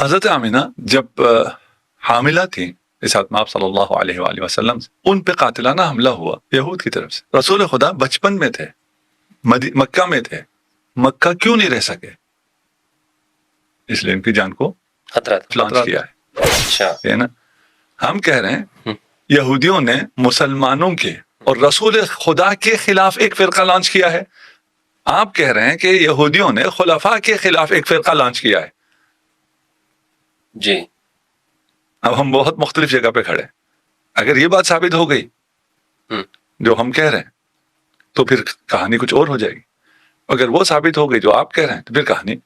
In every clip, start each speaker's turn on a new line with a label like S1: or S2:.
S1: حضرت آمینہ جب حاملہ تھیں اس حضرت آپ صلی اللہ علیہ وآلہ وسلم سے، ان پہ قاتلانہ حملہ ہوا یہود کی طرف سے. رسول خدا بچپن میں تھے، مکہ میں تھے، مکہ کیوں نہیں رہ سکے؟ اس لیے ان کی جان کو
S2: خطرہ
S1: لانچ کیا ہے.
S2: اچھا
S1: ہے نا؟ ہم کہہ رہے ہیں یہودیوں نے مسلمانوں کے اور رسول خدا کے خلاف ایک فرقہ لانچ کیا ہے. آپ کہہ رہے ہیں کہ یہودیوں نے خلفاء کے خلاف ایک فرقہ لانچ کیا ہے.
S2: جی
S1: اب ہم بہت مختلف جگہ پہ کھڑے ہیں. اگر یہ بات ثابت ہو گئی جو ہم کہہ رہے ہیں تو پھر کہانی کچھ اور ہو جائے گی. اگر وہ ثابت ہو گئی جو آپ کہہ رہے ہیں تو پھر کہانی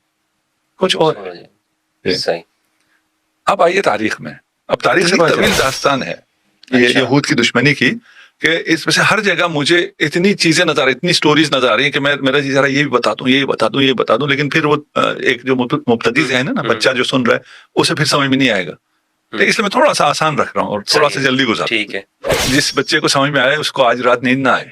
S1: کچھ اور ہے.
S2: صحیح.
S1: اب آئیے تاریخ میں. اب تاریخ سے طویل داستان ہے یہ یہود کی دشمنی کی، کہ اس میں سے ہر جگہ مجھے اتنی چیزیں نظر آ رہی، اتنی سٹوریز نظر آ رہی ہیں کہ میرا جی ذرا یہ بھی بتا دوں، یہ بتا دوں، یہ بتا دوں، لیکن پھر وہ ایک جو مبتدی ذہن ہے نا، بچہ جو سن رہا ہے اسے پھر سمجھ میں نہیں آئے گا. تو اس لیے میں تھوڑا سا آسان رکھ رہا ہوں اور تھوڑا سا جلدی گزار.
S2: ٹھیک ہے.
S1: جس بچے کو سمجھ میں آئے اس کو آج رات نیند نہ آئے.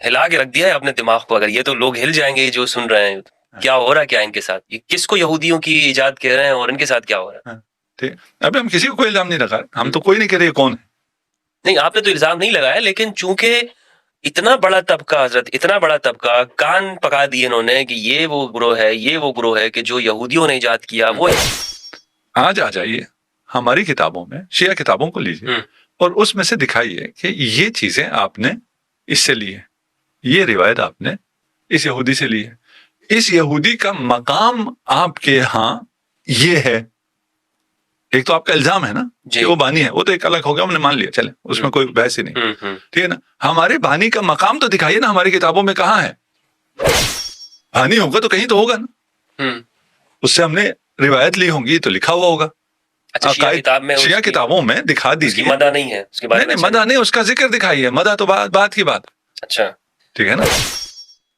S2: ہلا کے رکھ دیا ہے اپنے دماغ کو. اگر یہ تو لوگ ہل جائیں گے جو سن رہے ہیں کیا ہو رہا ہے، کیا ان کے ساتھ، یہ کس کو یہودیوں کی ایجاد کہہ رہے ہیں اور ان کے ساتھ کیا ہو رہا ہے.
S1: ٹھیک. ابھی ہم کسی کو کوئی الزام نہیں لگا رہے، ہم تو کوئی نہیں کہہ رہے کون ہے.
S2: نہیں آپ نے تو الزام نہیں لگایا، لیکن چونکہ اتنا بڑا طبقہ حضرت، اتنا بڑا طبقہ کان پکا دیے انہوں نے کہ یہ وہ گروہ ہے، یہ وہ گروہ ہے کہ جو یہودیوں نے ایجاد کیا. وہ
S1: آج آ جائیے ہماری کتابوں میں، شیعہ کتابوں کو لیجیے اور اس میں سے دکھائیے کہ یہ چیزیں آپ نے اس سے لی ہے، یہ روایت آپ نے اس یہودی سے لی ہے. اس یہودی کا مقام آپ کے ہاں یہ ہے. ایک تو آپ کا الزام ہے نا کہ وہ بانی ہے، وہ تو ایک الگ ہو گیا، ہم نے مان لیا، چلے اس میں کوئی بحث ہی نہیں. ٹھیک ہے نا؟ ہمارے بانی کا مقام تو دکھائیے نا ہماری کتابوں میں کہاں ہے. بانی ہوگا تو کہیں تو ہوگا نا، اس سے ہم نے روایت لی ہوں گی تو لکھا ہوا ہوگا. شیعہ کتابوں میں دکھا دیجیے.
S2: مدح نہیں ہے اس کے بارے میں،
S1: مدح نہیں، اس کا ذکر دکھائیے. مدح تو بات کی بات.
S2: اچھا
S1: ٹھیک ہے نا.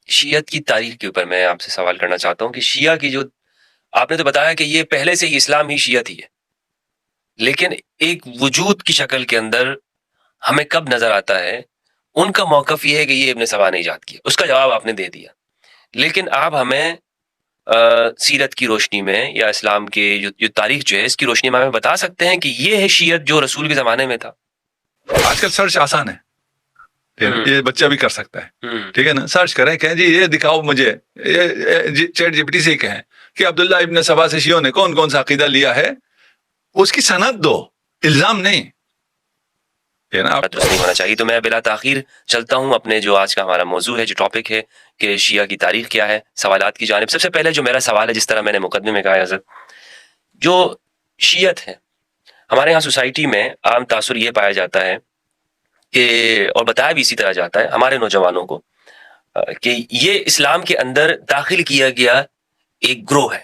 S2: شیعت کی تاریخ کے اوپر میں آپ سے سوال کرنا چاہتا ہوں کہ شیعہ کی جو آپ نے تو بتایا کہ یہ پہلے سے ہی اسلام ہی شیعت ہی ہے، لیکن ایک وجود کی شکل کے اندر ہمیں کب نظر آتا ہے ان کا موقف یہ ہے کہ یہ ابن سبا نے ایجاد کیا. اس کا جواب آپ نے دے دیا، لیکن آپ ہمیں سیرت کی روشنی میں یا اسلام کے جو تاریخ جو ہے اس کی روشنی میں ہمیں بتا سکتے ہیں کہ یہ ہے شیعت جو رسول کے زمانے میں تھا.
S1: آج کل سرچ آسان ہے، یہ بچہ بھی کر سکتا ہے. ٹھیک ہے نا. سرچ کریں کہ جی یہ دکھاؤ مجھے، چیٹ جی پی ٹی سے کہیں کہ عبداللہ ابن سبا سے شیعوں نے کون کون سا عقیدہ لیا ہے، اس کی سند دو، الزام نہیں.
S2: درست نہیں ہونا چاہیے. تو میں بلا تاخیر چلتا ہوں اپنے جو آج کا ہمارا موضوع ہے، جو ٹاپک ہے کہ شیعہ کی تاریخ کیا ہے، سوالات کی جانب. سب سے پہلے جو میرا سوال ہے، جس طرح میں نے مقدمے میں کہا حضرت، جو شیعت ہے ہمارے یہاں سوسائٹی میں عام تاثر یہ پایا جاتا ہے کہ، اور بتایا بھی اسی طرح جاتا ہے ہمارے نوجوانوں کو، کہ یہ اسلام کے اندر داخل کیا گیا ایک گروہ ہے،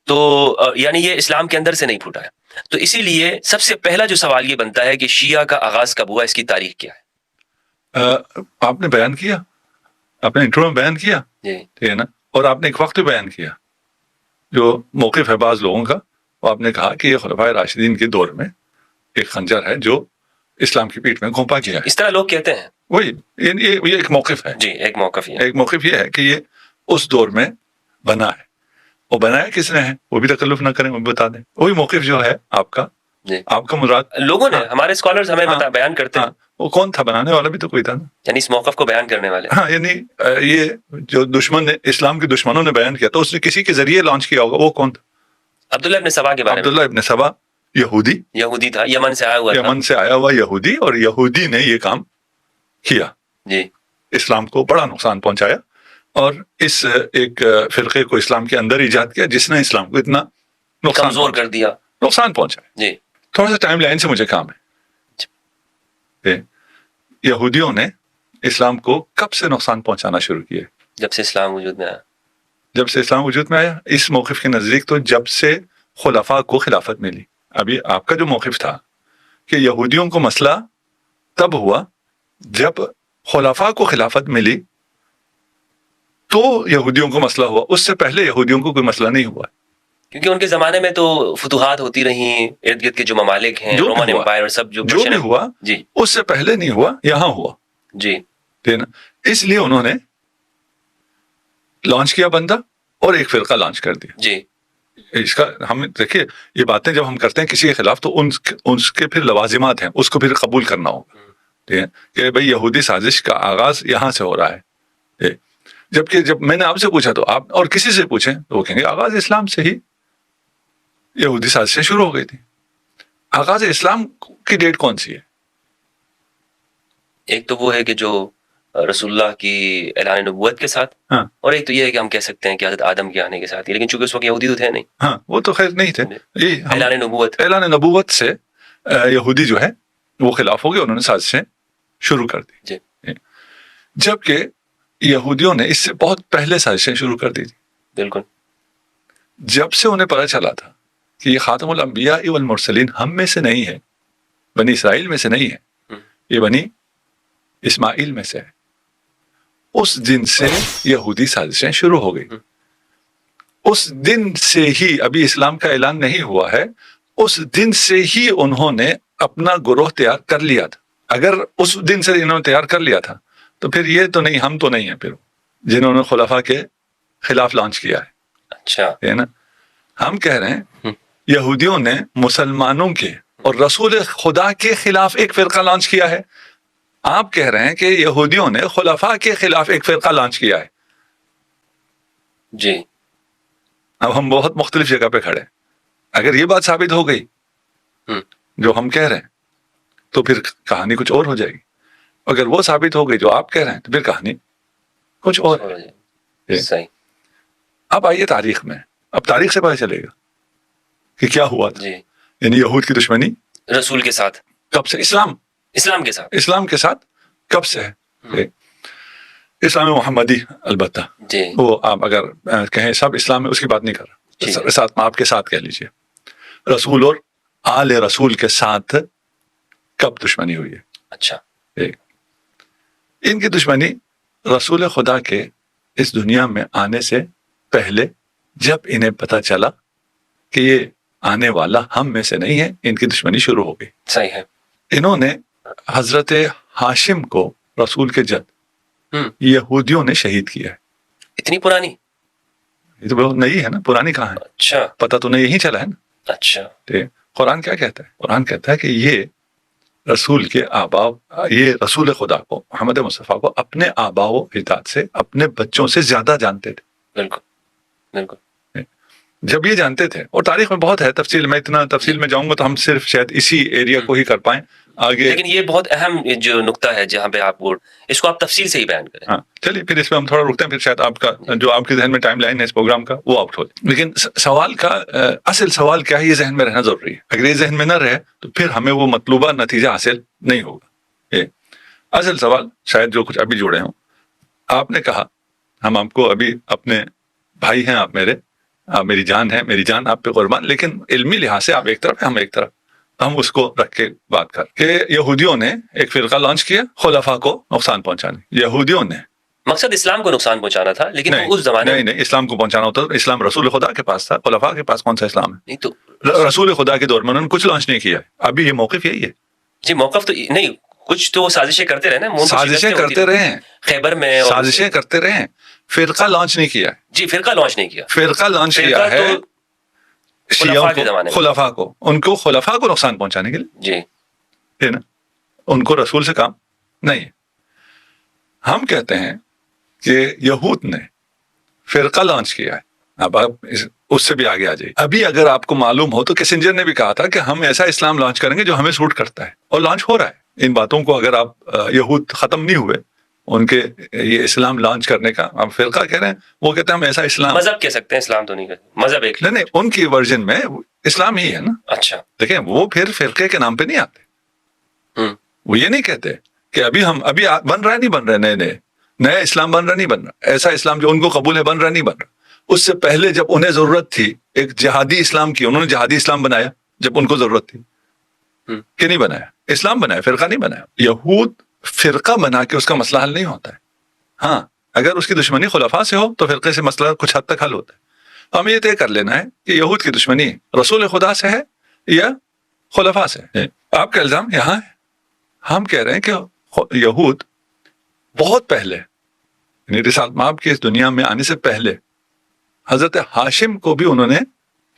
S2: تو یعنی یہ اسلام کے اندر سے نہیں پھوٹا ہے. تو اسی لیے سب سے پہلا جو سوال یہ بنتا ہے کہ شیعہ کا آغاز کب ہوا، اس کی تاریخ کیا ہے.
S1: آپ نے بیان کیا، آپ نے انٹرو میں بیان کیا، ٹھیک ہے نا. اور آپ نے ایک وقت بیان کیا جو موقف ہے بعض لوگوں کا، وہ آپ نے کہا کہ یہ خلفائے راشدین کے دور میں ایک خنجر ہے جو اسلام کی پیٹھ میں گھونپا گیا ہے.
S2: اس طرح لوگ کہتے ہیں.
S1: وہی یہ ایک موقف ہے.
S2: جی ایک موقف
S1: ایک موقف یہ ہے کہ یہ اس دور میں بنا ہے. وہ بنایا کس نے ہے وہ بھی تکلف نہ کریں، وہ بھی بتا دیں. وہی موقف جو ہے آپ کا، آپ کا مراد
S2: لوگوں نے، ہمارے اسکالرز ہمیں بیان کرتے ہیں.
S1: وہ کون تھا بنانے والا؟ بھی تو کوئی تھا نا،
S2: یعنی اس موقف کو بیان کرنے والے.
S1: ہاں، یعنی یہ جو دشمن نے، اسلام کے دشمنوں نے بیان کیا، تو اس نے کسی کے ذریعے لانچ کیا ہوگا. وہ کون تھا؟
S2: عبداللہ ابن سبا کے بارے میں.
S1: عبداللہ ابن سبا یہودی
S2: تھا، یمن سے آیا ہوا،
S1: یمن سے آیا ہوا یہودی، اور یہودی نے یہ کام کیا.
S2: جی
S1: اسلام کو بڑا نقصان پہنچایا، اور اس ایک فرقے کو اسلام کے اندر ایجاد کیا جس نے اسلام کو اتنا
S2: کمزور کر دیا،
S1: نقصان پہنچایا.
S2: جی
S1: تھوڑا سا ٹائم لائن سے مجھے کام ہے. یہودیوں نے اسلام کو کب سے نقصان پہنچانا شروع کیا؟
S2: جب سے اسلام وجود میں آیا.
S1: جب سے اسلام وجود میں آیا. اس موقف کے نزدیک تو جب سے خلفاء کو خلافت ملی. ابھی آپ کا جو موقف تھا کہ یہودیوں کو مسئلہ تب ہوا جب خلفاء کو خلافت ملی تو یہودیوں کو مسئلہ ہوا. اس سے پہلے یہودیوں کو کوئی مسئلہ نہیں ہوا،
S2: کیونکہ ان کے زمانے میں تو فتوحات ہوتی رہیں، ارد گرد کے جو ممالک ہیں، رومن امپائر اور سب جو
S1: بھی ہوا،
S2: جی
S1: اس سے پہلے نہیں ہوا، یہاں ہوا.
S2: جی
S1: اس لیے انہوں نے لانچ کیا بندہ اور ایک فرقہ لانچ کر دیا.
S2: جی
S1: اس کا ہم دیکھیے یہ باتیں جب ہم کرتے ہیں کسی کے خلاف تو ان کے پھر لوازمات ہیں، اس کو پھر قبول کرنا ہوگا، ٹھیک ہے، کہ بھئی یہودی سازش کا آغاز یہاں سے ہو رہا ہے، جبکہ جب میں نے آپ سے پوچھا تو آپ اور کسی سے پوچھیں تو وہ کہیں گے آغاز اسلام سے ہی یہودی سازشیں شروع ہو گئی تھی۔ آغاز اسلام کی ڈیٹ کون سی ہے؟
S2: ایک تو وہ ہے کہ جو رسول اللہ کی اعلان نبوت کے ساتھ،
S1: ہاں،
S2: اور ایک تو یہ ہے کہ ہم کہہ سکتے ہیں کہ حضرت آدم کے آنے کے ساتھ ہی، لیکن چونکہ اس وقت یہودی تو تھے نہیں،
S1: ہاں وہ تو خیر نہیں تھے، یہ
S2: اعلان نبوت،
S1: اعلان نبوت سے یہودی جو ہے وہ خلاف ہو گئے، انہوں نے سازشیں شروع کر دی،
S2: جی
S1: جبکہ یہودیوں نے اس سے بہت پہلے سازشیں شروع کر دی تھی۔
S2: بالکل،
S1: جب سے انہیں پتہ چلا تھا کہ یہ خاتم الانبیاء والمرسلین ہم میں سے نہیں ہے، بنی اسرائیل میں سے نہیں ہے، یہ بنی اسماعیل میں سے ہے، اس دن سے یہودی سازشیں شروع ہو گئی۔ اس دن سے ہی، ابھی اسلام کا اعلان نہیں ہوا ہے، اس دن سے ہی انہوں نے اپنا گروہ تیار کر لیا تھا۔ اگر اس دن سے انہوں نے تیار کر لیا تھا تو پھر یہ تو نہیں، ہم تو نہیں ہیں پھر جنہوں نے خلفاء کے خلاف لانچ کیا ہے،
S2: اچھا
S1: ہے نا۔ ہم کہہ رہے ہیں یہودیوں نے مسلمانوں کے اور رسول خدا کے خلاف ایک فرقہ لانچ کیا ہے، آپ کہہ رہے ہیں کہ یہودیوں نے خلفاء کے خلاف ایک فرقہ لانچ کیا ہے۔
S2: جی
S1: اب ہم بہت مختلف جگہ پہ کھڑے ہیں۔ اگر یہ بات ثابت ہو گئی جو ہم کہہ رہے ہیں تو پھر کہانی کچھ اور ہو جائے گی، اگر وہ ثابت ہو گئی جو آپ کہہ رہے ہیں تو پھر کہانی کچھ اور ہے۔
S2: صحیح،
S1: اب آئیے تاریخ میں، اب تاریخ سے پتہ چلے گا کہ کیا ہوا تھا،
S2: جی
S1: یعنی یہود کی دشمنی
S2: رسول کے ساتھ،
S1: کب سے، اسلام
S2: کے ساتھ،
S1: اسلام کے ساتھ کب سے ہے؟ اسلام محمدی البتہ
S2: جی
S1: وہ آپ اگر کہیں سب اسلام میں، اس کی بات نہیں کر
S2: ٹھیک
S1: رہا،
S2: ہے،
S1: ساتھ آپ کے ساتھ کہہ لیجئے رسول اور آل رسول کے ساتھ کب دشمنی ہوئی ہے؟
S2: اچھا
S1: ان کی دشمنی رسول خدا کے اس دنیا میں آنے سے پہلے، جب انہیں پتہ چلا کہ یہ آنے والا ہم میں سے نہیں ہے، ان کی دشمنی شروع ہو گئی۔
S2: صحیح ہے،
S1: انہوں نے حضرت ہاشم کو، رسول کے جد، یہودیوں نے شہید کیا ہے۔
S2: اتنی پرانی،
S1: یہ تو بہت نئی ہے نا، پرانی کہاں ہے؟
S2: اچھا
S1: پتہ تو نہیں یہی چلا ہے نا۔
S2: اچھا
S1: قرآن کیا کہتا ہے؟ قرآن کہتا ہے کہ یہ رسول کے آبا، یہ رسول خدا کو، محمد مصطفیٰ کو اپنے آبا و اجداد سے، اپنے بچوں سے زیادہ جانتے تھے۔
S2: بالکل بالکل،
S1: جب یہ جانتے تھے، اور تاریخ میں بہت ہے تفصیل، میں اتنا تفصیل میں جاؤں گا تو ہم صرف شاید اسی ایریا کو ہی کر پائیں آگے۔
S2: لیکن یہ بہت اہم جو نقطہ ہے جہاں پہ آپ اس کو آپ تفصیل سے ہی بیان کریں۔
S1: ہاں چلیے پھر اس میں ہم تھوڑا رکتے ہیں، پھر شاید آپ کا جو آپ کے ذہن میں ٹائم لائن ہے اس پروگرام کا وہ آؤٹ ہو جائے۔ لیکن سوال کا اصل سوال کیا ہے، یہ ذہن میں رہنا ضروری ہے۔ اگر یہ ذہن میں نہ رہے تو پھر ہمیں وہ مطلوبہ نتیجہ حاصل نہیں ہوگا۔ یہ اصل سوال شاید جو کچھ ابھی جوڑے ہوں، آپ نے کہا ہم آپ کو ابھی اپنے بھائی ہیں، آپ میرے، آپ میری جان ہے، میری جان آپ پہ قربان، لیکن علمی لحاظ سے آپ ایک طرف، ہم ایک طرف، ہم اس کو رکھ کے بات کر کہ یہودیوں نے ایک فرقہ لانچ کیا خلفاء کو نقصان پہنچانے۔ یہودیوں نے
S2: مقصد اسلام کو نقصان پہنچانا تھا، لیکن وہ اس زمانے میں
S1: نہیں اسلام کو پہنچانا ہوتا تو اسلام رسول خدا کے پاس تھا، خلفاء کے پاس کون سا اسلام ہے؟
S2: نہیں تو
S1: رسول خدا کے دور میں انہوں نے کچھ لانچ نہیں کیا۔ ابھی یہ موقف یہی ہے،
S2: جی موقف تو نہیں، کچھ تو سازشیں کرتے رہے نا،
S1: سازشیں کرتے رہے ہیں،
S2: خیبر میں
S1: سازشیں کرتے رہے ہیں، فرقہ لانچ نہیں کیا ہے۔
S2: جی فرقہ لانچ نہیں کیا،
S1: فرقہ لانچ کیا ہے شیعوں کو، خلفاء کو، ان کو خلفاء کو نقصان پہنچانے کے لیے،
S2: جی
S1: ہے نا، ان کو رسول سے کام نہیں ہے۔ ہم کہتے ہیں کہ یہود نے فرقہ لانچ کیا ہے۔ اب آپ اس سے بھی آگے آ جائیے۔ ابھی اگر آپ کو معلوم ہو تو کسنجر نے بھی کہا تھا کہ ہم ایسا اسلام لانچ کریں گے جو ہمیں سوٹ کرتا ہے، اور لانچ ہو رہا ہے۔ ان باتوں کو اگر آپ یہود ختم نہیں ہوئے ان کے یہ اسلام لانچ کرنے کا، آپ فرقہ کہہ رہے ہیں، وہ کہتے ہیں ہم ایسا اسلام،
S2: مذہب کہہ سکتے ہیں، اسلام تو نہیں کہتے، مذہب ایک
S1: نہیں ان کی ورژن میں اسلام ہی ہے نا۔
S2: اچھا
S1: دیکھیں وہ پھر فرقے کے نام پہ نہیں آتے، وہ یہ نہیں کہتے کہ ابھی ہم ابھی بن رہا ہے، نہیں بن رہے، نئے اسلام بن رہا نہیں بن رہا، ایسا اسلام جو ان کو قبول ہے بن رہا نہیں بن رہا۔ اس سے پہلے جب انہیں ضرورت تھی ایک جہادی اسلام کی، انہوں نے جہادی اسلام بنایا جب ان کو ضرورت تھی، کہ نہیں بنایا، اسلام بنایا، فرقہ نہیں بنایا۔ یہود فرقہ بنا کے اس کا مسئلہ حل نہیں ہوتا ہے۔ ہاں اگر اس کی دشمنی خلفاء سے ہو تو فرقے سے مسئلہ کچھ حد تک حل ہوتا ہے۔ ہمیں یہ طے کر لینا ہے کہ یہود کی دشمنی رسول خدا سے ہے یا خلفاء سے ہے۔ آپ کا الزام یہاں ہے، ہم کہہ رہے ہیں کہ یہود بہت پہلے، یعنی رسالت مآب کی اس دنیا میں آنے سے پہلے، حضرت ہاشم کو بھی انہوں نے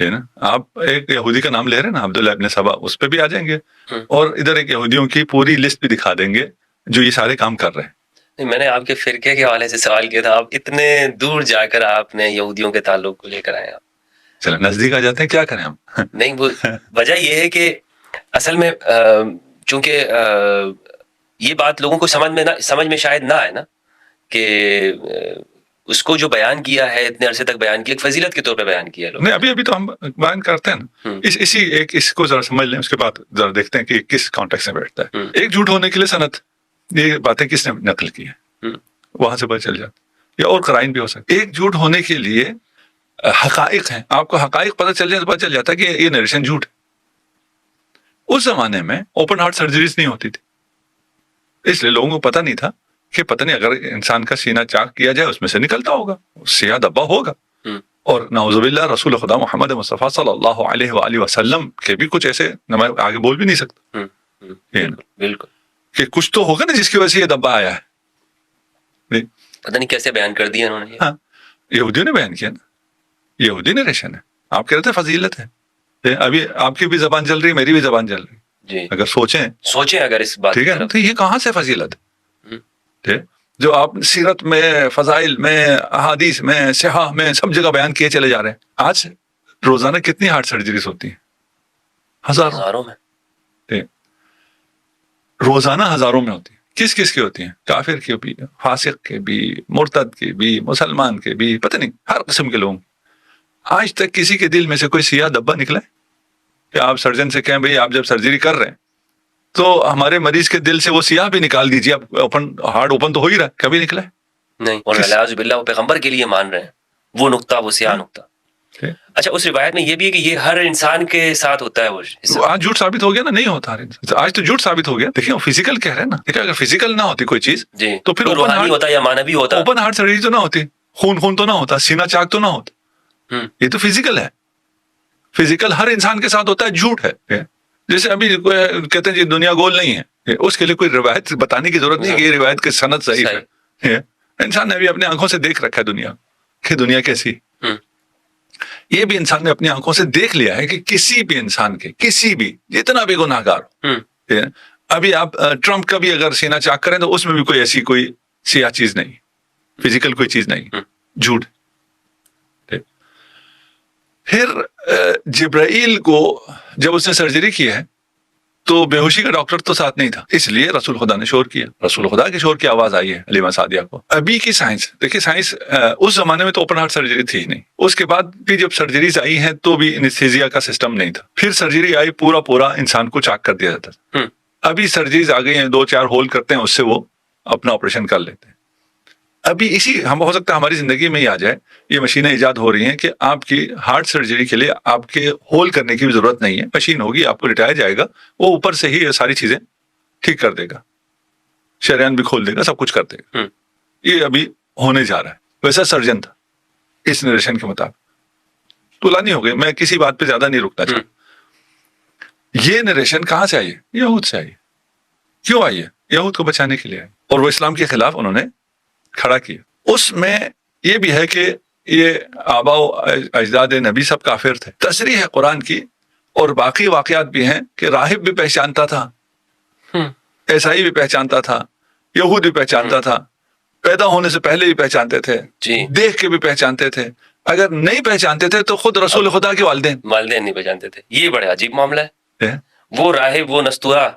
S1: ہے نا. آپ ایک یہودی کا نام لے رہے ہیں نا, عبداللہ ابن سبا, اس پہ بھی آ جائیں گے, اور ادھر ایک یہودیوں کی پوری لسٹ بھی دکھا دیں گے جو یہ سارے کام کر رہے ہیں.
S2: میں نے آپ کے فرقے کے حوالے سے سوال کیا تھا, آپ اتنے دور جا کر آپ نے یہودیوں کے تعلق کو لے کر آئے. آپ
S1: چلو نزدیک آ جاتے ہیں, کیا کریں ہم.
S2: نہیں, وہ وجہ یہ ہے کہ اصل میں چونکہ یہ بات لوگوں کو سمجھ میں شاید نہ آئے نا, کہ اس کو جو بیان کیا ہے اتنے عرصے تک بیان کیا, ایک فضیلت کے طور پہ بیان کیا لوگ.
S1: نہیں, ابھی تو ہم بیان کرتے ہیں نا, اس کو ذرا سمجھ لیں, اس کے بعد ذرا دیکھتے ہیں کہ کس کانٹیکس میں بیٹھتا ہے. ایک جھوٹ ہونے کے لیے سند, یہ باتیں کس نے نقل کی ہے, وہاں سے پتہ چل جاتا, یا اور قرائن بھی ہو سکتے. ایک جھوٹ ہونے کے لیے حقائق ہیں, آپ کو حقائق پتہ چل جائے تو پتہ چل جاتا ہے کہ یہ نریشن جھوٹ ہے. اس زمانے میں اوپن ہارٹ سرجریز نہیں ہوتی تھی, اس لیے لوگوں کو پتہ نہیں تھا کہ پتہ نہیں اگر انسان کا سینہ چاک کیا جائے اس میں سے نکلتا ہوگا, سیاہ دبا ہوگا. اور نعوذ باللہ رسول خدا محمد مصطفیٰ صلی اللہ علیہ وآلہ وسلم کے بھی کچھ ایسے, میں آگے بول بھی نہیں سکتا
S2: بالکل,
S1: کہ کچھ تو ہوگا نا جس کی وجہ سے یہ دبا آیا ہے.
S2: پتہ نہیں کیسے بیان کر دیا انہوں نے.
S1: ہاں, یہودیوں نے بیان کیا نا, یہودی نریشن ہے. آپ کہہ رہے تھے فضیلت ہے, ابھی آپ کی بھی زبان چل رہی, میری بھی زبان چل رہی
S2: جی.
S1: اگر سوچیں
S2: اگر اس بات,
S1: ٹھیک ہے, تو یہ کہاں سے فضیلت ہے جو آپ سیرت میں, فضائل میں, احادیث میں, صحاح میں سب جگہ بیان کیے چلے جا رہے ہیں. آج روزانہ کتنی ہارٹ سرجریز ہوتی ہیں؟ ہزاروں میں, روزانہ ہزاروں میں ہوتی ہیں. کس کس کی ہوتی ہیں؟ کافر کی بھی, فاسق کے بھی, مرتد کے بھی, مسلمان کے بھی, پتہ نہیں ہر قسم کے لوگ. آج تک کسی کے دل میں سے کوئی سیاہ دبا نکلا ہے کہ آپ سرجن سے کہیں بھئی آپ جب سرجری کر رہے ہیں تو ہمارے مریض کے دل سے وہ سیاہ بھی نکال دیجیے, اب ہارٹ اوپن تو ہو ہی رہا ہے, کبھی نکلا ہے
S2: نہیں. اور اعوذ باللہ وہ پیغمبر کے لیے مان رہے ہیں وہ نقطہ, وہ سیاہ نقطہ. اچھا, اس روایت میں یہ بھی ہے کہ یہ ہر انسان کے ساتھ ہوتا ہے. وہ
S1: آج جھوٹ ثابت ہو گیا نا, نہیں ہوتا آج تو جھوٹ ثابت ہو گیا. دیکھیں فزیکل کہہ رہے ہیں نا, دیکھیں اگر فزیکل نہ ہوتی کوئی چیز
S2: جی
S1: تو پھر
S2: روحانی ہوتا یا مانوی ہوتا,
S1: اوپن ہارٹ سرجری تو نہ ہوتی, خون تو نہ ہوتا, سینہ چاک تو نہ ہوتا. یہ تو فزیکل ہے, فزیکل ہر انسان کے ساتھ ہوتا ہے. جھوٹ ہے جیسے ابھی کہتے ہیں جی دنیا گول نہیں ہے, اس کے لیے کوئی روایت بتانے کی ضرورت نہیں کہ یہ روایت کی سند صحیح ہے. انسان نے ابھی اپنے آنکھوں سے دیکھ رکھا ہے دنیا کہ دنیا کیسی. یہ بھی انسان نے اپنی آنکھوں سے دیکھ لیا ہے کہ کسی بھی انسان کے, کسی بھی جتنا بھی گناہ گار ہو, ابھی آپ ٹرمپ کا بھی اگر سینہ چاک کریں تو اس میں بھی کوئی ایسی کوئی سیاہ چیز نہیں, فزیکل کوئی چیز نہیں, جھوٹ. پھر جبرائیل کو جب اس نے سرجری کی ہے تو بے ہوشی کا ڈاکٹر تو ساتھ نہیں تھا, اس لیے رسول خدا نے شور کیا, رسول خدا کے شور کی آواز آئی ہے حلیمہ سعدیہ کو. ابھی کی سائنس دیکھیے, سائنس اس زمانے میں تو اوپن ہارٹ سرجری تھی ہی نہیں, اس کے بعد بھی جب سرجریز آئی ہیں تو بھی انستھیزیا کا سسٹم نہیں تھا. پھر سرجری آئی, پورا انسان کو چاک کر دیا جاتا تھا. ابھی سرجریز آ گئی ہیں, 2-4 ہول کرتے ہیں, اس سے وہ اپنا آپریشن کر لیتے ہیں. ابھی ہم ہو سکتا ہے ہماری زندگی میں ہی آ جائے, یہ مشینیں ایجاد ہو رہی ہیں کہ آپ کی ہارٹ سرجری کے لیے آپ کے ہول کرنے کی بھی ضرورت نہیں ہے, مشین ہوگی, آپ کو لٹایا جائے گا, وہ اوپر سے ہی یہ ساری چیزیں ٹھیک کر دے گا, شریان بھی کھول دے گا, سب کچھ کر دے گا. یہ ابھی ہونے جا رہا ہے. ویسا سرجن تھا اس نریشن کے مطابق. طولانی ہو گئی, میں کسی بات پہ زیادہ نہیں رکنا چاہتا. یہ نریشن کہاں سے آئی ہے؟ یہود سے آئی ہے. کیوں آئی ہے؟ یہود کو بچانے کے لیے آئی, اور وہ اسلام کے خلاف انہوں نے کھڑا کیا. اس میں یہ بھی ہے کہ یہ آبا و اجداد نبی سب کافر تھے, تصریح ہے قرآن کی, اور باقی واقعات بھی ہیں کہ راہب بھی پہچانتا تھا, عیسائی بھی پہچانتا تھا, یہود بھی پہچانتا تھا, پیدا ہونے سے پہلے بھی پہچانتے تھے, دیکھ کے بھی پہچانتے تھے. اگر نہیں پہچانتے تھے تو خود رسول خدا کے والدین
S2: نہیں پہچانتے تھے. یہ بڑا عجیب معاملہ ہے. وہ راہب, وہ نستورا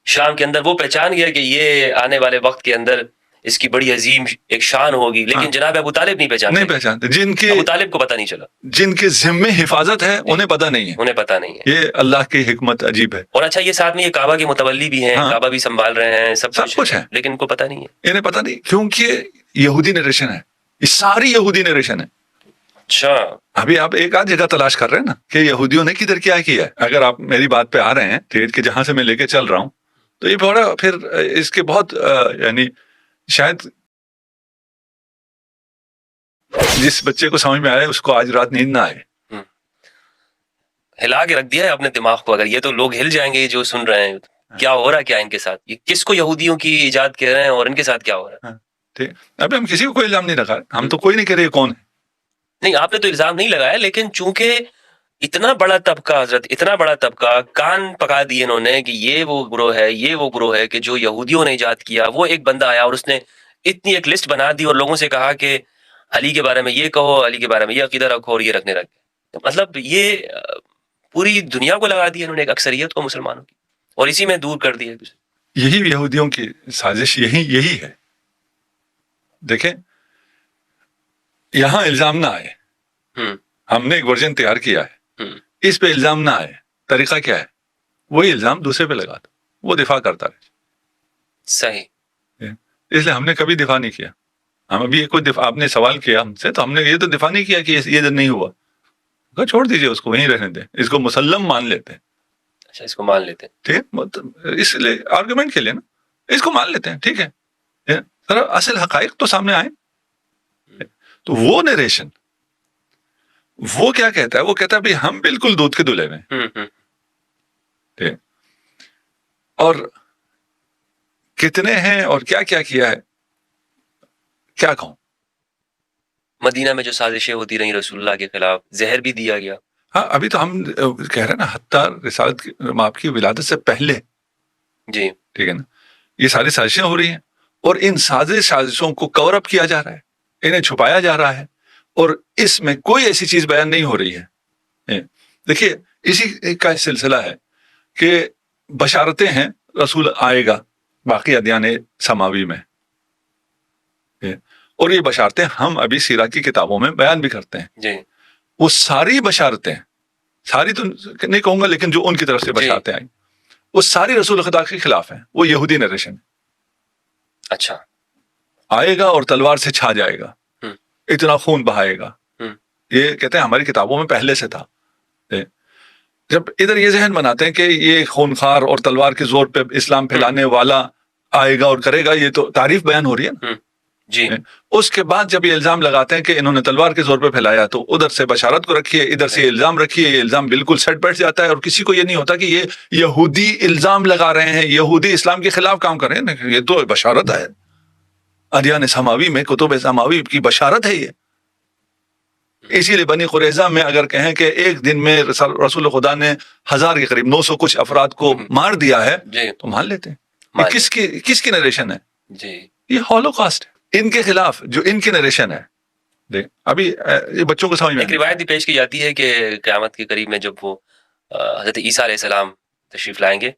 S2: شام کے اندر, وہ پہچان گیا کہ یہ آنے والے وقت کے اندر اس کی بڑی عظیم ایک شان ہوگی, لیکن جناب ابو طالب نہیں پہچانتے. جن کے ابو طالب کو پتہ نہیں چلا,
S1: جن کے ذمے حفاظت ہے انہیں پتہ نہیں ہے. یہ اللہ کی حکمت عجیب ہے.
S2: اور اچھا, یہ ساتھ میں یہ کعبہ کے متولی بھی ہیں, کعبہ بھی سنبھال رہے ہیں, سب کچھ ہے, لیکن ان کو پتہ نہیں ہے.
S1: انہیں پتہ نہیں, کیونکہ یہودی نریشن ہے, یہ ساری یہودی نریشن ہے.
S2: اچھا,
S1: ابھی آپ ایک آدھ جگہ تلاش کر رہے ہیں نا کہ یہودیوں نے کدھر کیا ہے. اگر آپ میری بات پہ آ رہے ہیں ٹھیک, کہ جہاں سے میں لے کے چل رہا ہوں, تو یہ بڑا پھر اس کے بہت یعنی شاید جس بچے کو سمجھ میں آئے اس کو آج رات نیند نہ آئے.
S2: ہلا کے رکھ دیا ہے اپنے دماغ کو. اگر یہ تو لوگ ہل جائیں گے جو سن رہے ہیں, کیا ہو رہا ہے, کیا ان کے ساتھ, یہ کس کو یہودیوں کی ایجاد کہہ رہے ہیں اور ان کے ساتھ کیا ہو رہا ہے.
S1: ٹھیک, ابھی ہم کسی کو کوئی الزام نہیں لگا, ہم تو کوئی نہیں کہہ رہے کون ہے.
S2: نہیں, آپ نے تو الزام نہیں لگایا, لیکن چونکہ اتنا بڑا طبقہ حضرت، اتنا بڑا طبقہ کان پکا دیے انہوں نے کہ یہ وہ گروہ ہے، یہ وہ گروہ ہے کہ جو یہودیوں نے ایجاد کیا. وہ ایک بندہ آیا اور اس نے اتنی ایک لسٹ بنا دی اور لوگوں سے کہا کہ علی کے بارے میں یہ کہو، علی کے بارے میں یہ عقیدہ رکھو اور یہ رکھنے رکھ گئے. مطلب یہ پوری دنیا کو لگا دیا انہوں نے، ایک اکثریت کو مسلمانوں کی، اور اسی میں دور کر دیا.
S1: یہی یہودیوں کی سازش یہی ہے. دیکھیں یہاں الزام نہ آئے، ہم نے ایک ورژن تیار کیا ہے، اس پہ الزام نہ آئے. طریقہ کیا ہے؟ وہی الزام دوسرے پہ لگا دو، وہ دفاع کرتا رہے. صحیح. اس لیے ہم نے کبھی دفاع نہیں کیا. ہم ابھی کوئی دفاع، آپ نے سوال کیا ہم سے تو ہم نے یہ تو دفاع نہیں کیا کہ یہ نہیں ہوا. چھوڑ دیجئے اس کو، وہیں رہنے دیں، اس کو مسلم مان لیتے ہیں. اچھا، اس کو مان لیتے ہیں، ٹھیک، اس لیے آرگومنٹ کے لیے نا اس کو مان لیتے ہیں، ٹھیک ہے. ذرا اصل حقائق تو سامنے آئے. تو وہ نریشن وہ کیا کہتا ہے؟ وہ کہتا ہے ہم بالکل دودھ کے دلے میں، اور کتنے ہیں اور کیا کیا کیا ہے کیا کہوں. مدینہ میں جو سازشیں ہوتی رہی رسول اللہ کے خلاف، زہر بھی دیا گیا. ہاں، ابھی تو ہم کہہ رہے ہیں نا، حتیٰ رسالت آپ کی ولادت سے پہلے، جی ٹھیک ہے نا، یہ ساری سازشیں ہو رہی ہیں اور ان سازشوں کو کور اپ کیا جا رہا ہے، انہیں چھپایا جا رہا ہے، اور اس میں کوئی ایسی چیز بیان نہیں ہو رہی ہے. دیکھیے اسی کا سلسلہ ہے کہ بشارتیں ہیں رسول آئے گا باقی ادیان سماوی میں، اور یہ بشارتیں ہم ابھی سیرہ کی کتابوں میں بیان بھی کرتے ہیں. جی، وہ ساری بشارتیں، ساری تو نہیں کہوں گا لیکن جو ان کی طرف سے بشارتیں آئیں وہ ساری رسول خدا کے خلاف ہیں. وہ یہودی نریشن. اچھا، آئے گا اور تلوار سے چھا جائے گا، اتنا خون بہائے گا. یہ کہتے ہیں ہماری کتابوں میں پہلے سے تھا. جب ادھر یہ ذہن بناتے ہیں کہ یہ خونخوار اور تلوار کے زور پہ اسلام پھیلانے والا آئے گا اور کرے گا، یہ تو تعریف بیان ہو رہی ہے نا. جی، اس کے بعد جب یہ الزام لگاتے ہیں کہ انہوں نے تلوار کے زور پہ پھیلایا، تو ادھر سے بشارت کو رکھیے، ادھر سے الزام رکھیے. یہ الزام بالکل سیٹ بیٹھ جاتا ہے اور کسی کو یہ نہیں ہوتا کہ یہ یہودی الزام لگا رہے ہیں، یہودی اسلام کے خلاف کام کر رہے ہیں. یہ تو بشارت ہے، ادیان سماوی میں، کتب سماوی کی بشارت ہے یہ. اسی لیے بنی قریظہ میں اگر کہیں کہ ایک دن میں رسول خدا نے 1000 کے قریب 900 کچھ افراد کو مار دیا ہے، تو مان لیتے ہیں. کس کی نریشن ہے؟ جی، یہ ہولوکاسٹ ہے ان کے خلاف، جو ان کی نریشن ہے. دیکھ ابھی یہ بچوں کو سمجھ میں ایک روایت بھی پیش کی جاتی ہے کہ قیامت کے قریب میں جب وہ حضرت عیسیٰ علیہ السلام تشریف لائیں گے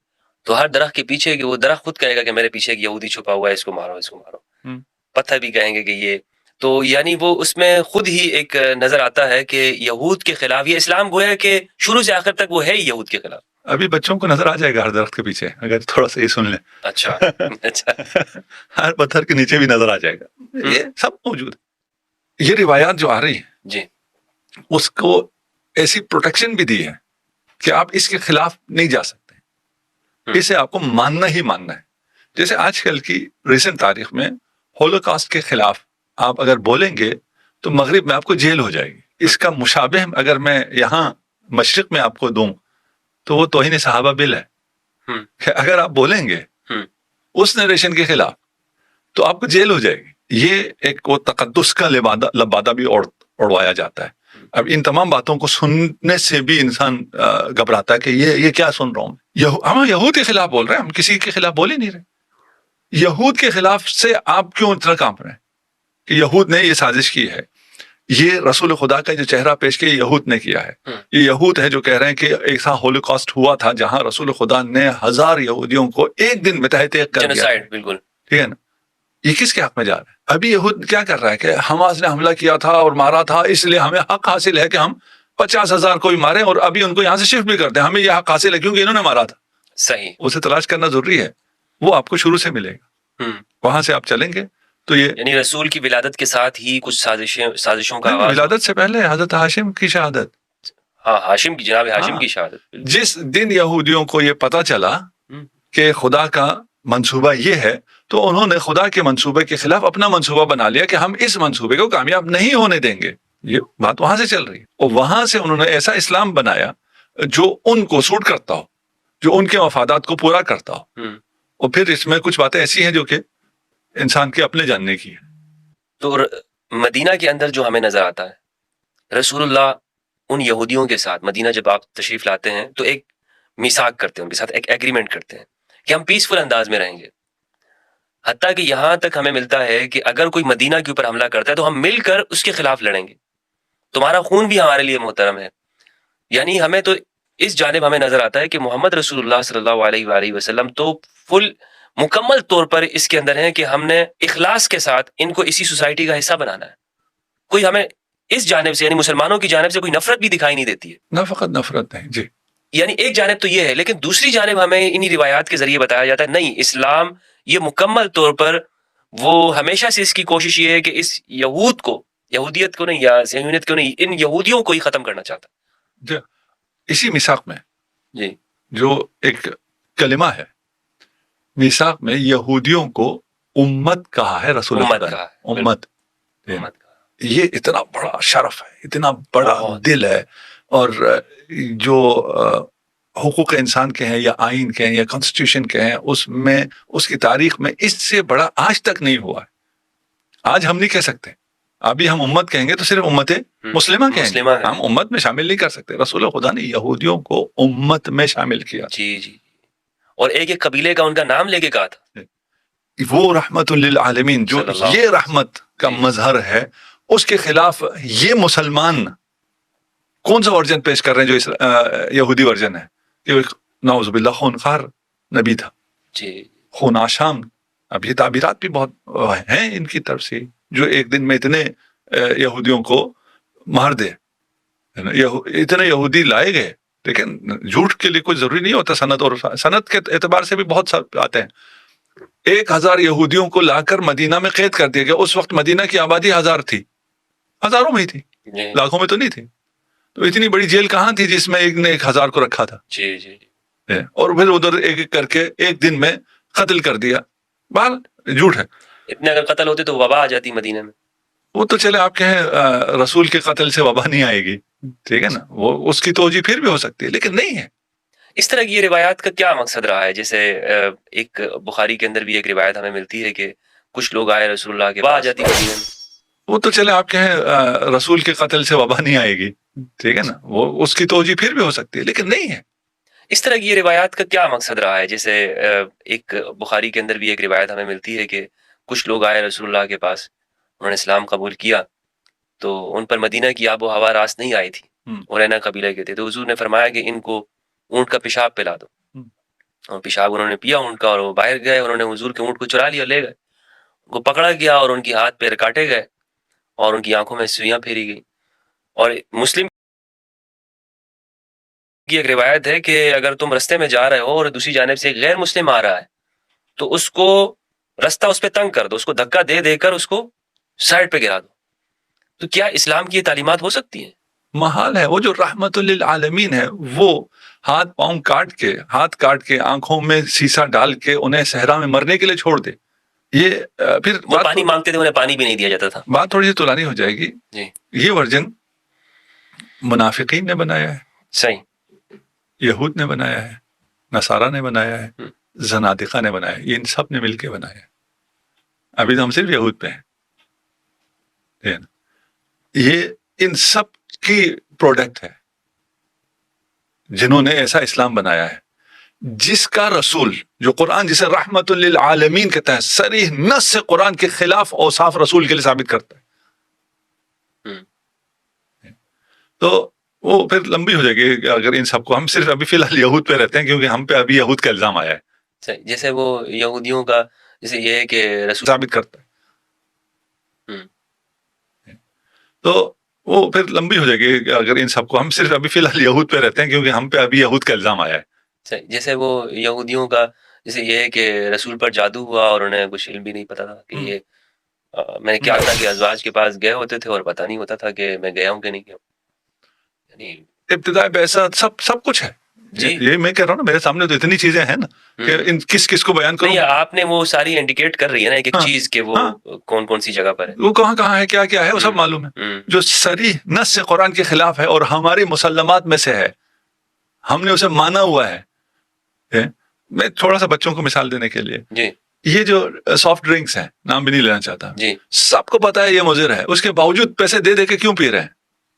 S1: تو ہر درخت کے پیچھے وہ درخت خود کہے گا کہ میرے پیچھے ایک یہودی چھپا ہوا ہے، اس کو مارو، اس کو مارو. پتھر بھی کہیں گے کہ یہ تو، یعنی وہ اس میں خود ہی ایک نظر آتا ہے کہ یہود کے خلاف یہ اسلام گویا کہ شروع سے آخر تک وہ ہے ہی یہود کے خلاف. ابھی بچوں کو نظر آ جائے گا ہر درخت کے پیچھے، اگر تھوڑا سا یہ سن لیں. اچھا اچھا، ہر پتھر کے نیچے بھی نظر آ جائے گا. یہ سب موجود ہے. یہ روایات جو آ رہی ہیں جی، اس کو ایسی پروٹیکشن بھی دی ہے کہ آپ اس کے خلاف نہیں جا سکتے، اسے آپ کو ماننا ہی ماننا ہے. جیسے آج کل کی ریسنٹ تاریخ میں ہولوکاسٹ کے خلاف آپ اگر بولیں گے تو مغرب میں آپ کو جیل ہو جائے گی. اس کا مشابہ اگر میں یہاں مشرق میں آپ کو دوں تو وہ توہین صحابہ بل ہے کہ اگر آپ بولیں گے اس نریشن کے خلاف تو آپ کو جیل ہو جائے گی. یہ ایک وہ تقدس کا لبادہ بھی اڑوایا جاتا ہے. اب ان تمام باتوں کو سننے سے بھی انسان گھبراتا ہے کہ یہ کیا سن رہا ہوں. ہم یہود کے خلاف بول رہے ہیں، ہم کسی کے خلاف بول ہی نہیں رہے. یہود کے خلاف سے آپ کیوں اتنا کانپ رہے ہیں کہ یہود نے یہ سازش کی ہے؟ یہ رسول خدا کا جو چہرہ پیش کیا یہود نے کیا ہے. یہ یہود ہے جو کہہ رہے ہیں کہ ایسا ہولوکاسٹ ہوا تھا جہاں رسول خدا نے 1000 یہودیوں کو ایک دن میں تحت ایک کر دیا. بالکل ٹھیک ہے نا. یہ کس کے حق میں جا رہا ہے؟ ابھی یہود کیا کر رہا ہے کہ حماس نے حملہ کیا تھا اور مارا تھا، اس لیے ہمیں حق حاصل ہے کہ ہم 50,000 کو بھی ماریں اور ابھی ان کو یہاں سے شفٹ بھی کر دیں. ہمیں یہ حق حاصل ہے کیونکہ انہوں نے مارا تھا. صحیح، اسے تلاش کرنا ضروری ہے. وہ آپ کو شروع سے ملے گا، وہاں سے آپ چلیں گے. تو یہ یعنی رسول کی ولادت کے ساتھ ہی کچھ سازشوں کا آغاز. ولادت سے پہلے حضرت ہاشم کی شہادت. ہاں، ہاشم کی، جناب ہاشم کی شہادت. جس دن یہودیوں کو یہ پتا چلا کہ خدا کا منصوبہ یہ ہے تو انہوں نے خدا کے منصوبے کے خلاف اپنا منصوبہ بنا لیا کہ ہم اس منصوبے کو کامیاب نہیں ہونے دیں گے. یہ بات وہاں سے چل رہی ہے اور وہاں سے انہوں نے ایسا اسلام بنایا جو ان کو سوٹ کرتا ہو، جو ان کے مفادات کو پورا کرتا ہو. اور پھر اس میں کچھ باتیں ایسی ہیں جو کہ انسان کے اپنے جاننے کی ہے. تو مدینہ کے اندر جو ہمیں نظر آتا ہے، رسول اللہ
S2: ان یہودیوں کے ساتھ مدینہ جب آپ تشریف لاتے ہیں تو ایک میثاق کرتے ہیں، ان کے ساتھ ایک ایگریمنٹ کرتے ہیں کہ ہم پیسفل انداز میں رہیں گے، حتیٰ کہ یہاں تک ہمیں ملتا ہے کہ اگر کوئی مدینہ کے اوپر حملہ کرتا ہے تو ہم مل کر اس کے خلاف لڑیں گے، تمہارا خون بھی ہمارے لیے محترم ہے. یعنی ہمیں تو اس جانب ہمیں نظر آتا ہے کہ محمد رسول اللہ صلی اللہ علیہ وآلہ وسلم تو مکمل طور پر اس کے اندر ہیں کہ ہم نے اخلاص کے ساتھ ان کو اسی سوسائٹی کا حصہ بنانا ہے. کوئی ہمیں اس جانب سے یعنی مسلمانوں کی جانب سے کوئی نفرت بھی دکھائی نہیں دیتی ہے.
S1: نہ فقط نفرت نہیں جی،
S2: یعنی ایک جانب تو یہ ہے، لیکن دوسری جانب ہمیں انہی روایات کے ذریعے بتایا جاتا ہے نہیں، اسلام یہ مکمل طور پر وہ ہمیشہ سے اس کی کوشش یہ ہے کہ اس یہودیت کو نہیں یا صہیونیت کو نہیں، ان یہودیوں کو ہی ختم کرنا چاہتا
S1: جی. اسی میثاق میں
S2: جی
S1: جو ایک کلمہ ہے، میثاق میں یہودیوں کو امت کہا ہے رسول
S2: امت
S1: خدا نے.
S2: کہا ہے،
S1: امت
S2: امت کا.
S1: یہ اتنا بڑا شرف ہے، اتنا بڑا
S2: بہت.
S1: دل ہے، اور جو حقوق انسان کے ہیں یا آئین کے ہیں یا کانسٹیٹیوشن کے ہیں، اس میں اس کی تاریخ میں اس سے بڑا آج تک نہیں ہوا ہے. آج ہم نہیں کہہ سکتے، ابھی ہم امت کہیں گے تو صرف امت مسلمہ کہیں گے، ہم امت میں شامل نہیں کر سکتے. رسول خدا نے یہودیوں کو امت میں شامل کیا.
S2: جی جی، اور ایک ایک قبیلے کا ان کا نام لے کے کہا تھا.
S1: وہ رحمت للعالمین جو یہ رحمت کا مظہر ہے، اس کے خلاف یہ مسلمان کون سا ورژن پیش کر رہے ہیں جو یہودی ورژن ہے کہ نعوذ باللہ خونخوار نبی تھا،
S2: جی
S1: خون آشام. اب یہ تعبیرات بھی بہت ہیں ان کی طرف سے، جو ایک دن میں اتنے یہودیوں کو مار دے. اتنے یہودی لائے گئے، لیکن جھوٹ کے لیے کوئی ضروری نہیں ہوتا. سند اور سند کے اعتبار سے بھی بہت آتے ہیں. 1000 یہودیوں کو لا کر مدینہ میں قید کر دیا گیا. اس وقت مدینہ کی آبادی 1000 تھی، ہزاروں میں ہی تھی، لاکھوں میں تو نہیں تھی. تو اتنی بڑی جیل کہاں تھی جس میں ایک نے 1000 کو رکھا تھا.
S2: جی جی،
S1: اور پھر ادھر ایک ایک کر کے ایک دن میں قتل کر دیا. بہرحال جھوٹ ہے.
S2: اتنے اگر قتل ہوتے تو وبا آ جاتی مدینہ میں.
S1: وہ تو چلے آپ کہیں رسول کے قتل سے وبا نہیں آئے گی، ٹھیک ہے نا، وہ اس کی توجہ پھر بھی ہو سکتی ہے، لیکن نہیں ہے.
S2: اس طرح کی یہ روایات کا کیا مقصد رہا ہے؟ جیسے ایک بخاری کے اندر بھی ایک روایت ہمیں ملتی ہے کہ کچھ لوگ آئے رسول اللہ کے وبا آ جاتی مدینہ میں.
S1: وہ تو چلے آپ کہیں رسول کے قتل سے وبا نہیں آئے گی، ٹھیک ہے نا، وہ اس کی توجہ پھر بھی ہو سکتی ہے، لیکن نہیں ہے.
S2: اس طرح کی یہ روایات کا کیا مقصد رہا ہے؟ جیسے ایک بخاری کے اندر بھی ایک روایت ہمیں ملتی ہے کہ کچھ لوگ آئے رسول اللہ کے پاس، انہوں نے اسلام قبول کیا تو ان پر مدینہ کی آب و ہوا راس نہیں آئی تھی، اورینا قبیلہ کے تھے. تو حضور نے فرمایا کہ ان کو اونٹ کا پیشاب پلا دو، اور پیشاب انہوں نے پیا اونٹ کا، اور وہ باہر گئے. انہوں نے حضور کے اونٹ کو چرا لیا، لے گئے، ان کو پکڑا گیا اور ان کی ہاتھ پیر کاٹے گئے اور ان کی آنکھوں میں سوئیاں پھیری گئی. اور مسلم کی ایک روایت ہے کہ اگر تم رستے میں جا رہے ہو اور دوسری جانب سے ایک غیر مسلم آ رہا ہے تو اس کو رستہ اس پہ تنگ کر دو، اس کو دھکا دے دے کر اس کو سائڈ پہ گرا دو. تو کیا اسلام کی یہ تعلیمات ہو سکتی ہیں؟
S1: محال ہے. وہ جو رحمت للعالمین ہے، وہ ہاتھ پاؤں کاٹ کے آنکھوں میں سیسا ڈال کے انہیں صحرا میں مرنے کے لیے چھوڑ دے. یہ پھر
S2: وہ پانی مانگتے تھے، انہیں پانی بھی نہیں دیا جاتا تھا.
S1: بات تھوڑی سی طولانی ہو جائے گی.
S2: جی،
S1: یہ ورژن منافقین نے بنایا ہے،
S2: صحیح،
S1: یہود نے بنایا ہے، نصارہ نے بنایا ہے، زنادقہ نے بنایا ہے. یہ ان سب نے مل کے بنایا ہے. ابھی تو ہم صرف یہود پہ ہیں. یہ ان سب کی پروڈکٹ ہے جنہوں نے ایسا اسلام بنایا ہے جس کا رسول، جو قرآن جسے رحمت للعالمین کہتا ہے، صریح نص سے قرآن کے خلاف اوصاف رسول کے لیے ثابت کرتا ہے. تو وہ پھر لمبی ہو جائے گی اگر ان سب کو، ہم صرف ابھی فی الحال یہود پہ رہتے ہیں کیونکہ ہم پہ ابھی یہود کا الزام آیا ہے.
S2: جیسے وہ یہودیوں کا جیسے یہ ہے کہ رسول
S1: ثابت کرتا ہے. تو وہ پھر لمبی ہو جائے گی اگر ان سب کو، ہم صرف ابھی فی الحال یہود پہ رہتے ہیں کیونکہ ہم پہ ابھی یہود کا الزام آیا ہے.
S2: جیسے وہ یہودیوں کا جیسے یہ ہے کہ رسول پر جادو ہوا اور انہیں کچھ علم بھی نہیں پتا تھا کہ یہ میں نے کیا تھا کہ ازواج کے پاس گئے ہوتے تھے اور پتہ نہیں ہوتا تھا کہ میں گیا ہوں کہ نہیں گیا ہوں. یعنی
S1: ابتداء بعثت سب کچھ ہے. یہ میں کہہ رہا ہوں نا، میرے سامنے تو اتنی چیزیں ہیں نا کہ ان کس کو بیان کروں.
S2: آپ نے وہ ساری انڈیکیٹ کر رہی ہے نا ایک چیز کہ وہ کون سی جگہ پر ہے،
S1: وہ کہاں ہے، کیا ہے، وہ سب معلوم ہے. جو صریح نص سے قرآن کے خلاف ہے اور ہماری مسلمات میں سے ہے، ہم نے اسے مانا ہوا ہے. میں تھوڑا سا بچوں کو مثال دینے کے لیے، یہ جو سافٹ ڈرنکس ہیں، نام بھی نہیں لینا چاہتا، سب کو پتا ہے یہ مضر ہے، اس کے باوجود پیسے دے کے کیوں پی رہے ہیں؟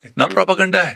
S1: اتنا پروپیگنڈا ہے.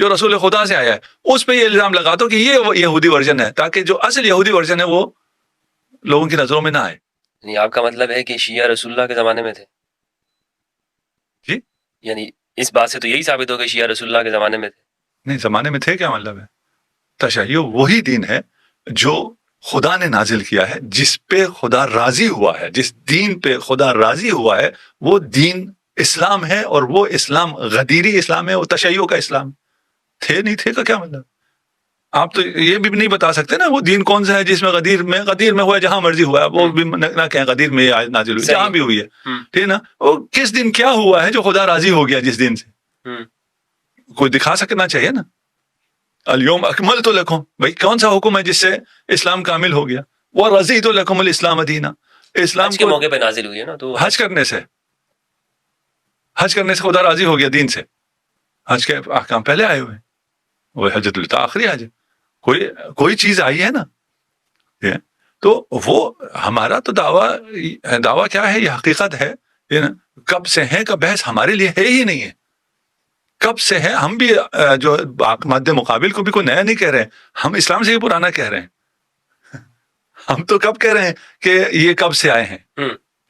S1: جو رسول خدا سے آیا ہے اس پہ یہ الزام لگا دو کہ یہ یہودی ورژن ہے، تاکہ جو اصل یہودی ورژن ہے وہ لوگوں کی نظروں میں نہ آئے.
S2: یعنی آپ کا مطلب ہے کہ شیعہ رسول اللہ کے زمانے میں تھے؟
S1: جی
S2: یعنی اس بات سے تو یہی ثابت ہو کہ شیعہ رسول اللہ کے زمانے میں تھے.
S1: نہیں، زمانے میں تھے کیا مطلب ہے؟ تشیع وہی دین ہے جو خدا نے نازل کیا ہے، جس پہ خدا راضی ہوا ہے، جس دین پہ خدا راضی ہوا ہے وہ دین اسلام ہے، اور وہ اسلام غدیری اسلام ہے، وہ تشیع کا اسلام. تھے نہیں تھے کا کیا مطلب؟ آپ تو یہ بھی نہیں بتا سکتے نا وہ دین کون سا ہے جس میں غدیر میں ہوا ہے، جہاں مرضی ہوا ہے وہ بھی نہ کہیں غدیر میں یہ نازل ہوئی، جہاں بھی ہوئی ہے، ٹھیک ہے نا. وہ کس دن کیا ہوا ہے جو خدا راضی ہو گیا جس دن سے؟ کوئی دکھا سکنا چاہیے نا. الیوم اکملت لکم، بھائی کون سا حکم ہے جس سے اسلام کامل ہو گیا؟ ورضیت لکم الاسلام دینا. اسلام
S2: کے
S1: کو
S2: موقع پہ نازل ہوئی ہے نا، تو
S1: حج کرنے سے خدا راضی ہو گیا دین سے. حج کے احکام پہلے آئے ہوئے ہیں، وہ حجۃ الوداع آخری حج ہے. کوئی چیز آئی ہے نا، تو وہ ہمارا تو دعویٰ کیا ہے؟ یہ حقیقت ہے. کب سے ہے کا بحث ہمارے لیے ہے ہی نہیں ہے. کب سے ہے؟ ہم بھی جو مد مقابل کو بھی کوئی نیا نہیں کہہ رہے ہیں، ہم اسلام سے ہی پرانا کہہ رہے ہیں. ہم تو کب کہہ رہے ہیں کہ یہ کب سے آئے ہیں؟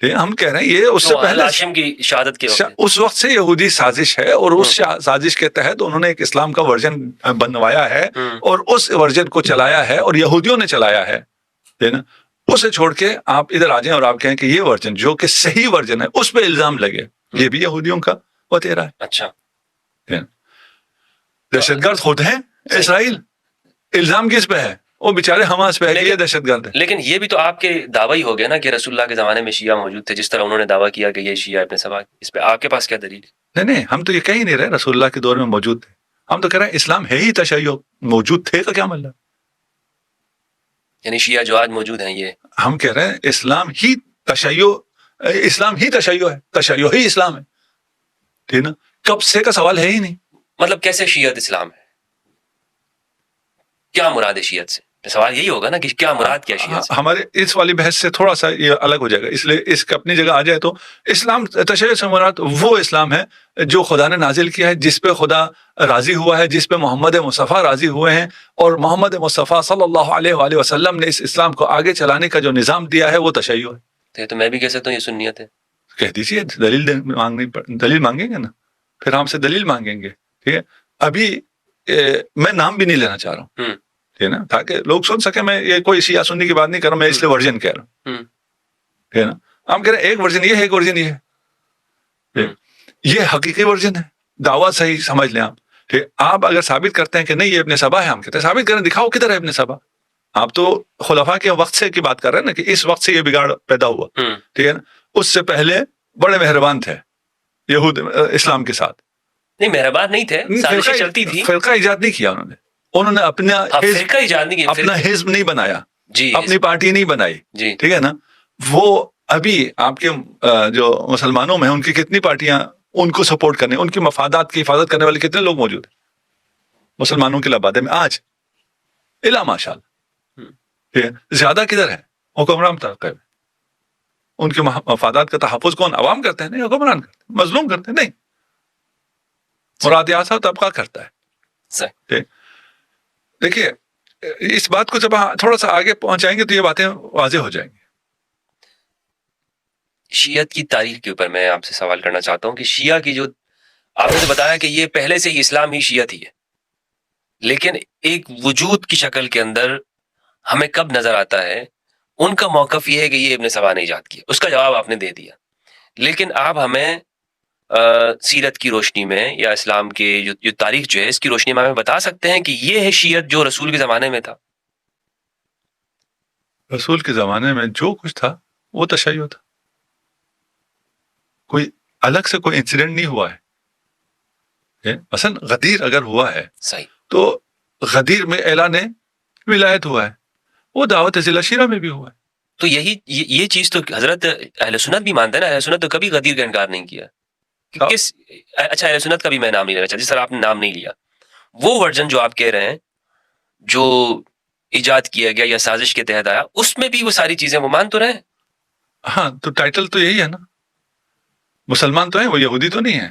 S1: ہم کہہ رہے ہیں یہ اس سے پہلے
S2: ہاشم کی شہادت کے وقت،
S1: اس وقت سے یہودی سازش ہے، اور اس سازش کے تحت انہوں نے ایک اسلام کا ورژن بنوایا ہے اور اس ورژن کو چلایا ہے، اور یہودیوں نے چلایا ہے نا. اسے چھوڑ کے آپ ادھر آ جائیں اور آپ کہیں کہ یہ ورژن جو کہ صحیح ورژن ہے اس پہ الزام لگے، یہ بھی یہودیوں کا وتیرا ہے.
S2: اچھا،
S1: دہشت گرد خود ہیں اسرائیل، الزام کس پہ ہے؟ وہ بیچارے حماس پہ ہے کہ یہ دہشت گرد ہے.
S2: لیکن یہ بھی تو آپ کے دعویٰ ہی ہو گیا نا کہ رسول اللہ کے زمانے میں شیعہ موجود تھے، جس طرح انہوں نے دعویٰ کیا کہ یہ شیعہ ابن سبا. اس پہ آپ کے پاس کیا دلیل ہے؟
S1: نہیں، ہم تو یہ کہہ ہی نہیں رہے رسول اللہ کے دور میں موجود تھے. ہم تو کہہ رہے ہیں اسلام ہے ہی تشیع. موجود تھے کا کیا مطلب؟
S2: یعنی شیعہ جو آج موجود ہیں یہ،
S1: ہم کہہ رہے ہیں اسلام ہی تشیع ہے، تشیع ہی اسلام ہے، ٹھیک نا. کب سے کا سوال ہے ہی نہیں.
S2: مطلب کیسے شیعت اسلام ہے؟ کیا مراد ہے شیعت سے؟ سوال یہی ہوگا نا کہ کیا مراد کیا شیعت سے؟
S1: ہمارے اس والی بحث سے تھوڑا سا یہ الگ ہو جائے گا، اس لیے اس کا اپنی جگہ آ جائے تو اسلام تشیع سے مراد وہ اسلام ہے جو خدا نے نازل کیا ہے، جس پہ خدا راضی ہوا ہے، جس پہ محمد مصطفیٰ راضی ہوئے ہیں، اور محمد مصطفیٰ صلی اللہ علیہ وآلہ وسلم نے اس اسلام کو آگے چلانے کا جو نظام دیا ہے وہ تشیع ہے.
S2: تو میں بھی کہہ سکتا ہوں یہ سنیت ہے.
S1: کہہ دیجیے، دلیل مانگیں گے نا، پھر ہم سے دلیل مانگیں گے. ٹھیک ہے، ابھی میں نام بھی نہیں لینا چاہ رہا ہوں، ٹھیک ہے نا، تاکہ لوگ سن سکیں. میں یہ کوئی شیعہ سنی کی بات نہیں کر رہا، میں اس لیے ورژن کہہ رہا ہوں، ٹھیک ہے نا. ہم کہہ رہے ہیں ایک ورژن یہ ہے، ایک ورژن یہ ہے. یہ حقیقی ورژن ہے، دعویٰ صحیح سمجھ لیں آپ. ٹھیک، آپ اگر ثابت کرتے ہیں کہ نہیں یہ ابن سبا ہے، ہم کہتے ہیں ثابت کریں، دکھاؤ کدھر ہے ابن سبا. آپ تو خلفاء کے وقت سے کی بات کر رہے ہیں نا، کہ اس وقت سے یہ بگاڑ پیدا ہوا، ٹھیک ہے نا. اس سے پہلے بڑے مہربان تھے یہود اسلام کے ساتھ.
S2: نہیں، مہربان نہیں تھے، سازشیں چلتی تھی. فرقہ
S1: ایجاد نہیں کیا انہوں نے اپنا
S2: فرقہ ایجاد نہیں کیا،
S1: اپنا حزب نہیں بنایا،
S2: جی،
S1: اپنی پارٹی نہیں بنائی،
S2: جی،
S1: ٹھیک ہے نا. وہ ابھی آپ کے جو مسلمانوں میں ان کی کتنی پارٹیاں ان کو سپورٹ کرنے، ان کی مفادات کی حفاظت کرنے والے کتنے لوگ موجود ہیں مسلمانوں کے لبادے میں آج؟ الا ماشاء اللہ. زیادہ کدھر ہے؟ حکمران طبقے میں. ان کے مفادات کا تحفظ کون؟ عوام کرتے ہیں؟ نہیں، حکمران کرتے ہیں. مظلوم کرتے ہیں؟ نہیں، مراد طبقہ کرتا ہے. دیکھیے، اس بات کو جب تھوڑا سا آگے پہنچائیں گے تو یہ باتیں واضح ہو جائیں گی.
S2: شیعت کی تاریخ کے اوپر میں آپ سے سوال کرنا چاہتا ہوں کہ شیعہ کی جو آپ نے تو بتایا کہ یہ پہلے سے ہی اسلام ہی شیعت ہی ہے، لیکن ایک وجود کی شکل کے اندر ہمیں کب نظر آتا ہے ان کا موقف یہ ہے کہ یہ ابن سبا نے ایجاد کیا؟ اس کا جواب آپ نے دے دیا. لیکن آپ ہمیں سیرت کی روشنی میں یا اسلام کے جو تاریخ جو ہے اس کی روشنی میں ہمیں بتا سکتے ہیں کہ یہ ہے شیعت جو رسول کے زمانے میں تھا؟
S1: رسول کے زمانے میں جو کچھ تھا وہ تشیع تھا. کوئی الگ سے کوئی انسیڈنٹ نہیں ہوا ہے. مثلا غدیر اگر ہوا ہے
S2: صحیح،
S1: تو غدیر میں اعلان ولایت ہوا ہے، وہ دعوت ضلع شیرہ میں بھی ہوا ہے.
S2: تو یہ چیز تو حضرت اہل سنت بھی مانتے ہیں نا. اہل سنت تو کبھی غدیر کا انکار نہیں کیا. اچھا، اہل سنت کا بھی میں نام نہیں لینا چاہتا، جس طرح آپ نے نام نہیں لیا. وہ ورژن جو آپ کہہ رہے ہیں جو ایجاد کیا گیا یا سازش کے تحت آیا، اس میں بھی وہ ساری چیزیں وہ مان تو رہے ہیں.
S1: ہاں، تو ٹائٹل تو یہی ہے نا، مسلمان تو ہیں، وہ یہودی تو نہیں ہے.